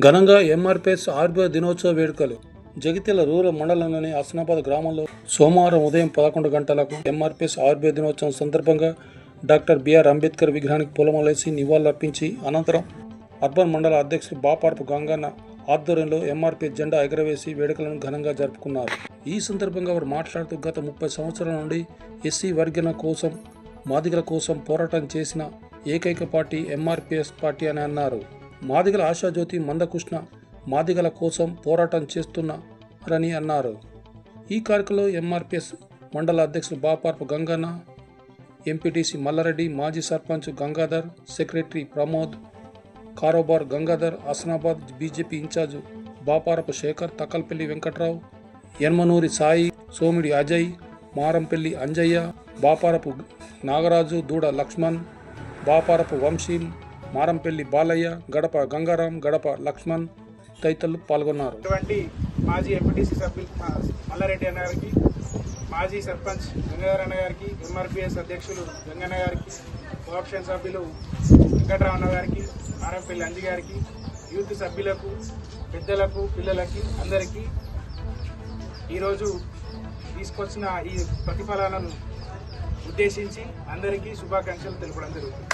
ఘనంగా ఎంఆర్పిఎస్ ఆర్బీఐ దినోత్సవ వేడుకలు జగిత్యాల రూరల్ మండలంలోని హస్నాబాద్ గ్రామంలో సోమవారం ఉదయం 11 గంటలకు ఎంఆర్పిఎస్ ఆర్బీఐ దినోత్సవం సందర్భంగా డాక్టర్ బిఆర్ అంబేద్కర్ విగ్రహానికి పూలమాలేసి నివాళులర్పించి అనంతరం అర్బన్ మండల అధ్యక్షుడు బాపారపు గంగన్న ఆధ్వర్యంలో ఎంఆర్పిఎస్ జెండా ఎగరవేసి వేడుకలను ఘనంగా జరుపుకున్నారు. ఈ సందర్భంగా వారు మాట్లాడుతూ గత 30 సంవత్సరాల నుండి ఎస్సీ వర్గీకరణ కోసం మాదిగల కోసం పోరాటం చేసిన ఏకైక పార్టీ ఎంఆర్పిఎస్ పార్టీ అని అన్నారు. మాదిగల ఆశాజ్యోతి మందకృష్ణ మాదిగల కోసం పోరాటం చేస్తున్నారని అన్నారు. ఈ కార్యక్రమంలో ఎంఆర్పిఎస్ మండల అధ్యక్షులు బాపారపు గంగన్న, ఎంపీటీసీ మల్లారెడ్డి, మాజీ సర్పంచ్ గంగాధర్, సెక్రటరీ ప్రమోద్, కారోబార్ గంగాధర్, హస్నాబాద్ బీజేపీ ఇన్ఛార్జ్ బాపారపు శేఖర్, తక్కల్పల్లి వెంకట్రావు, యన్మనూరి సాయి, సోమిడి అజయ్, మారంపల్లి అంజయ్య, బాపారపు నాగరాజు, దూడ లక్ష్మణ్, బాపారపు వంశీ, మారంపల్లి బాలయ్య, గడప గంగారాం, గడప లక్ష్మణ్ తదితరులు పాల్గొన్నారు. మాజీ ఎంపీటీసీ సభ్యులు మల్లారెడ్డి అన్న గారికి, మాజీ సర్పంచ్ గంగాధర్ అన్న గారికి, ఎంఆర్పిఎస్ అధ్యక్షులు గంగన్న గారికి, కోఆప్షన్ సభ్యులు వెంకట్రావు అన్న గారికి, మారంపల్లి అంజి గారికి, యూత్ సభ్యులకు, పెద్దలకు, పిల్లలకి అందరికీ ఈరోజు తీసుకొచ్చిన ఈ ప్రతిఫలాలను ఉద్దేశించి అందరికీ శుభాకాంక్షలు తెలపడం జరుగుతుంది.